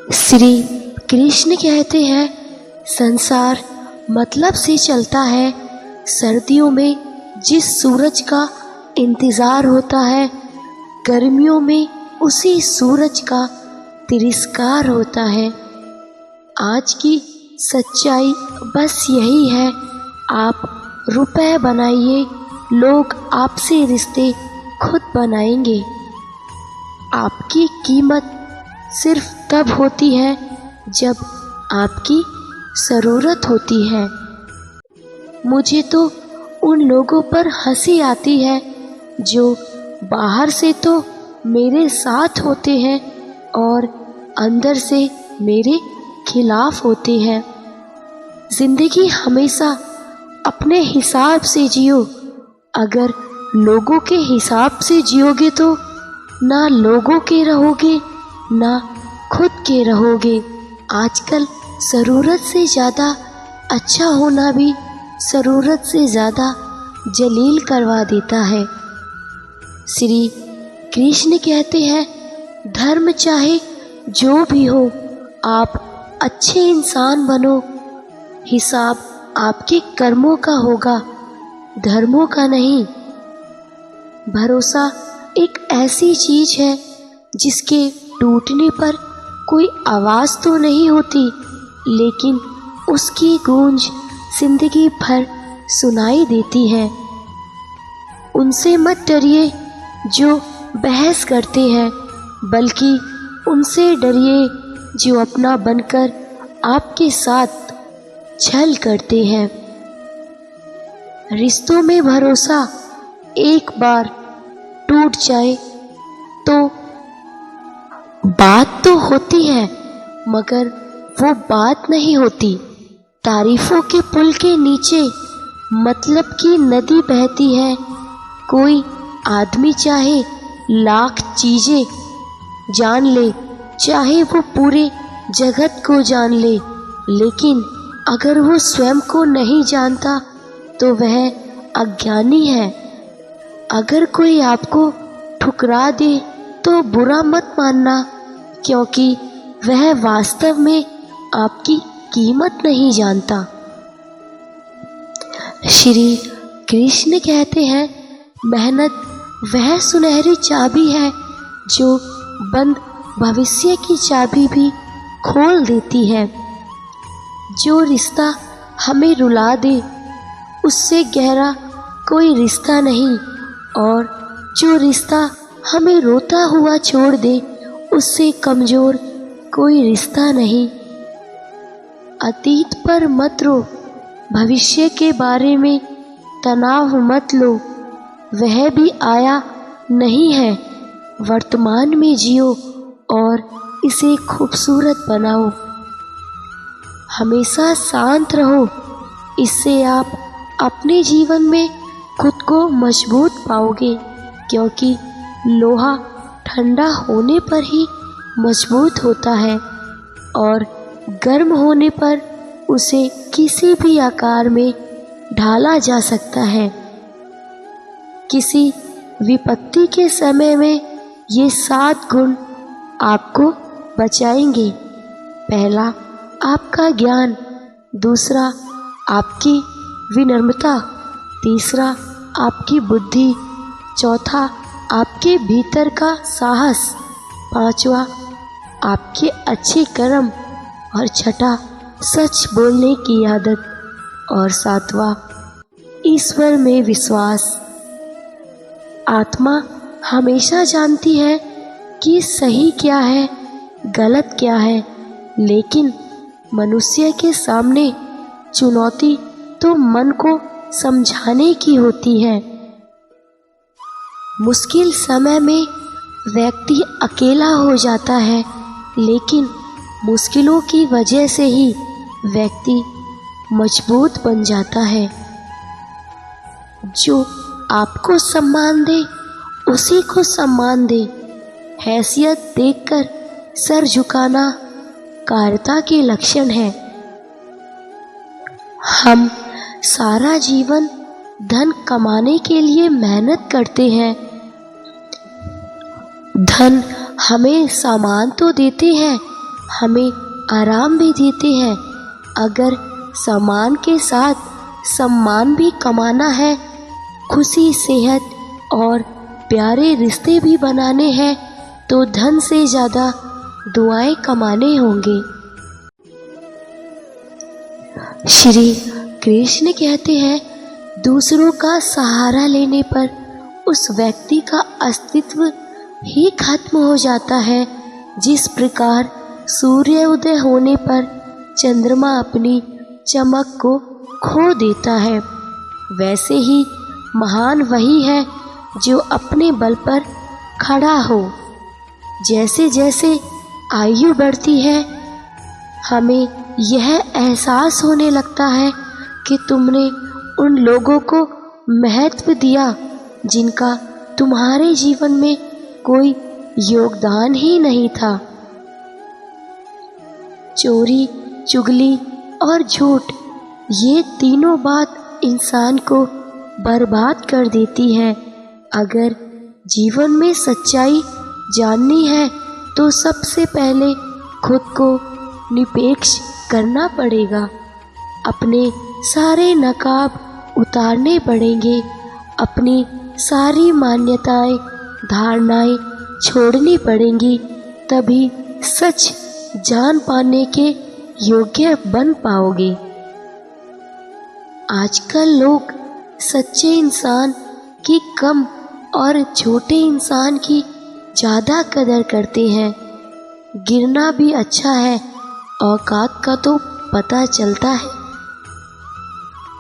श्री कृष्ण कहते हैं, संसार मतलब से चलता है। सर्दियों में जिस सूरज का इंतज़ार होता है, गर्मियों में उसी सूरज का तिरस्कार होता है। आज की सच्चाई बस यही है, आप रुपए बनाइए, लोग आपसे रिश्ते खुद बनाएंगे। आपकी कीमत सिर्फ तब होती है जब आपकी ज़रूरत होती है। मुझे तो उन लोगों पर हंसी आती है जो बाहर से तो मेरे साथ होते हैं और अंदर से मेरे खिलाफ होते हैं। ज़िंदगी हमेशा अपने हिसाब से जियो। अगर लोगों के हिसाब से जियोगे तो ना लोगों के रहोगे ना खुद के रहोगे। आजकल ज़रूरत से ज़्यादा अच्छा होना भी ज़रूरत से ज़्यादा जलील करवा देता है। श्री कृष्ण कहते हैं, धर्म चाहे जो भी हो, आप अच्छे इंसान बनो। हिसाब आपके कर्मों का होगा, धर्मों का नहीं। भरोसा एक ऐसी चीज है जिसके टूटने पर कोई आवाज़ तो नहीं होती, लेकिन उसकी गूंज जिंदगी भर सुनाई देती है। उनसे मत डरिए जो बहस करते हैं, बल्कि उनसे डरिए जो अपना बनकर आपके साथ छल करते हैं। रिश्तों में भरोसा एक बार टूट जाए तो बात तो होती है, मगर वो बात नहीं होती। तारीफों के पुल के नीचे मतलब की नदी बहती है। कोई आदमी चाहे लाख चीजें जान ले, चाहे वो पूरे जगत को जान ले, लेकिन अगर वो स्वयं को नहीं जानता तो वह अज्ञानी है। अगर कोई आपको ठुकरा दे तो बुरा मत मानना, क्योंकि वह वास्तव में आपकी कीमत नहीं जानता। श्री कृष्ण कहते हैं, मेहनत वह सुनहरी चाबी है जो बंद भविष्य की चाबी भी खोल देती है। जो रिश्ता हमें रुला दे उससे गहरा कोई रिश्ता नहीं, और जो रिश्ता हमें रोता हुआ छोड़ दे उससे कमज़ोर कोई रिश्ता नहीं। अतीत पर मत रो, भविष्य के बारे में तनाव मत लो, वह भी आया नहीं है। वर्तमान में जियो और इसे खूबसूरत बनाओ। हमेशा शांत रहो, इससे आप अपने जीवन में खुद को मजबूत पाओगे, क्योंकि लोहा ठंडा होने पर ही मजबूत होता है और गर्म होने पर उसे किसी भी आकार में ढाला जा सकता है। किसी विपत्ति के समय में ये 7 गुण आपको बचाएंगे। पहला, आपका ज्ञान। दूसरा, आपकी विनम्रता। तीसरा, आपकी बुद्धि। चौथा, आपके भीतर का साहस। पांचवा, आपके अच्छे कर्म। और छठा, सच बोलने की आदत। और सातवां, ईश्वर में विश्वास। आत्मा हमेशा जानती है कि सही क्या है, गलत क्या है, लेकिन मनुष्य के सामने चुनौती तो मन को समझाने की होती है। मुश्किल समय में व्यक्ति अकेला हो जाता है, लेकिन मुश्किलों की वजह से ही व्यक्ति मजबूत बन जाता है। जो आपको सम्मान दे उसी को सम्मान दे। हैसियत देखकर सर झुकाना कायरता के लक्षण है। हम सारा जीवन धन कमाने के लिए मेहनत करते हैं। धन हमें सामान तो देते हैं, हमें आराम भी देते हैं। अगर सामान के साथ सम्मान भी कमाना है, खुशी, सेहत और प्यारे रिश्ते भी बनाने हैं, तो धन से ज़्यादा दुआएं कमाने होंगे। श्री कृष्ण कहते हैं, दूसरों का सहारा लेने पर उस व्यक्ति का अस्तित्व ही खत्म हो जाता है। जिस प्रकार सूर्य उदय होने पर चंद्रमा अपनी चमक को खो देता है, वैसे ही महान वही है जो अपने बल पर खड़ा हो। जैसे जैसे आयु बढ़ती है, हमें यह एहसास होने लगता है कि तुमने उन लोगों को महत्व दिया जिनका तुम्हारे जीवन में कोई योगदान ही नहीं था। चोरी, चुगली और झूठ, ये तीनों बात इंसान को बर्बाद कर देती है। अगर जीवन में सच्चाई जाननी है तो सबसे पहले खुद को निरपेक्ष करना पड़ेगा। अपने सारे नकाब उतारने पड़ेंगे। अपनी सारी मान्यताएं, धारणाएं छोड़नी पड़ेंगी। तभी सच जान पाने के योग्य बन पाओगे। आजकल लोग सच्चे इंसान की कम और झूठे इंसान की ज़्यादा कदर करते हैं। गिरना भी अच्छा है, औकात का तो पता चलता है।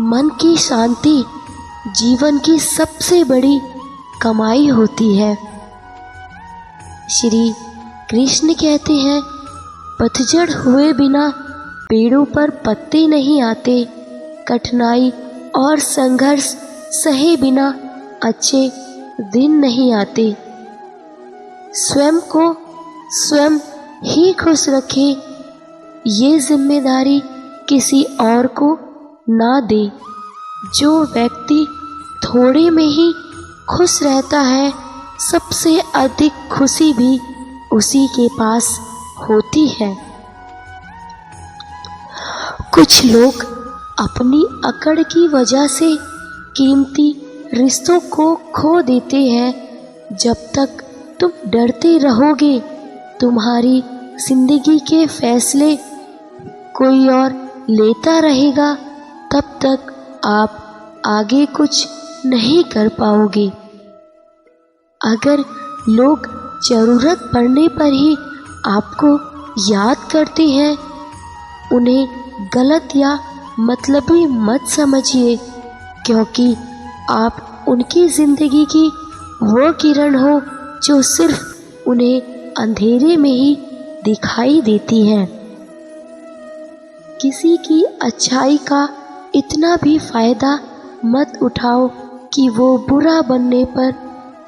मन की शांति जीवन की सबसे बड़ी कमाई होती है। श्री कृष्ण कहते हैं, पतझड़ हुए बिना पेड़ों पर पत्ते नहीं आते। कठिनाई और संघर्ष सहे बिना अच्छे दिन नहीं आते। स्वयं को स्वयं ही खुश रखें, ये जिम्मेदारी किसी और को ना दे। जो व्यक्ति थोड़े में ही खुश रहता है, सबसे अधिक खुशी भी उसी के पास होती है। कुछ लोग अपनी अकड़ की वजह से कीमती रिश्तों को खो देते हैं। जब तक तुम डरते रहोगे तुम्हारी जिंदगी के फैसले कोई और लेता रहेगा, तब तक आप आगे कुछ नहीं कर पाओगे। अगर लोग ज़रूरत पड़ने पर ही आपको याद करते हैं, उन्हें गलत या मतलबी मत समझिए, क्योंकि आप उनकी ज़िंदगी की वो किरण हो जो सिर्फ उन्हें अंधेरे में ही दिखाई देती है। किसी की अच्छाई का इतना भी फ़ायदा मत उठाओ कि वो बुरा बनने पर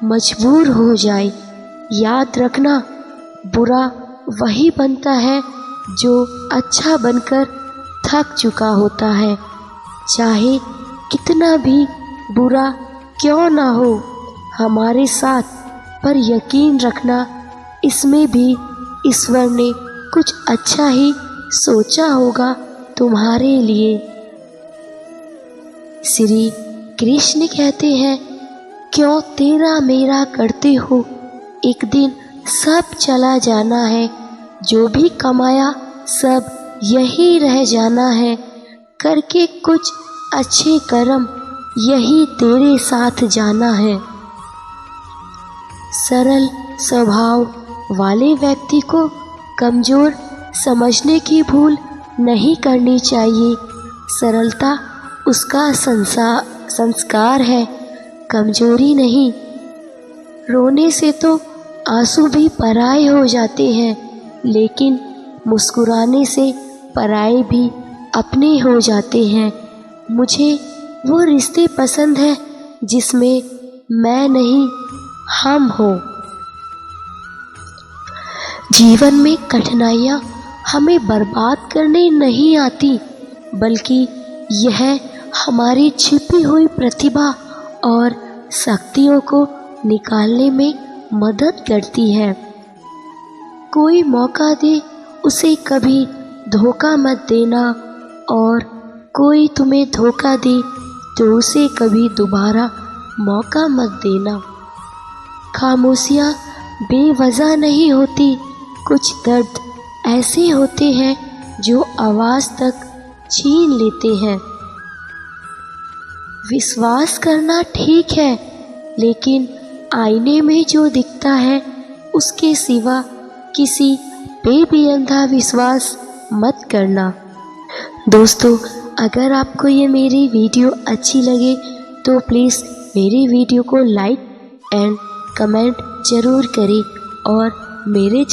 मजबूर हो जाए। याद रखना, बुरा वही बनता है जो अच्छा बनकर थक चुका होता है। चाहे कितना भी बुरा क्यों ना हो हमारे साथ, पर यकीन रखना इसमें भी ईश्वर ने कुछ अच्छा ही सोचा होगा तुम्हारे लिए। श्री कृष्ण कहते हैं, क्यों तेरा मेरा करते हो, एक दिन सब चला जाना है। जो भी कमाया सब यही रह जाना है। करके कुछ अच्छे कर्म यही तेरे साथ जाना है। सरल स्वभाव वाले व्यक्ति को कमज़ोर समझने की भूल नहीं करनी चाहिए। सरलता उसका संस्कार है, कमजोरी नहीं। रोने से तो आंसू भी पराए हो जाते हैं, लेकिन मुस्कुराने से पराए भी अपने हो जाते हैं। मुझे वो रिश्ते पसंद हैं जिसमें मैं नहीं, हम हो। जीवन में कठिनाइयाँ हमें बर्बाद करने नहीं आती, बल्कि यह हमारी छिपी हुई प्रतिभा और शक्तियों को निकालने में मदद करती है। कोई मौका दे उसे कभी धोखा मत देना, और कोई तुम्हें धोखा दे तो उसे कभी दोबारा मौका मत देना। खामोशियाँ बेवजह नहीं होती, कुछ दर्द ऐसे होते हैं जो आवाज़ तक छीन लेते हैं। विश्वास करना ठीक है, लेकिन आईने में जो दिखता है उसके सिवा किसी पे भी अंधा विश्वास मत करना। दोस्तों, अगर आपको ये मेरी वीडियो अच्छी लगे तो प्लीज़ मेरी वीडियो को लाइक एंड कमेंट ज़रूर करें, और मेरे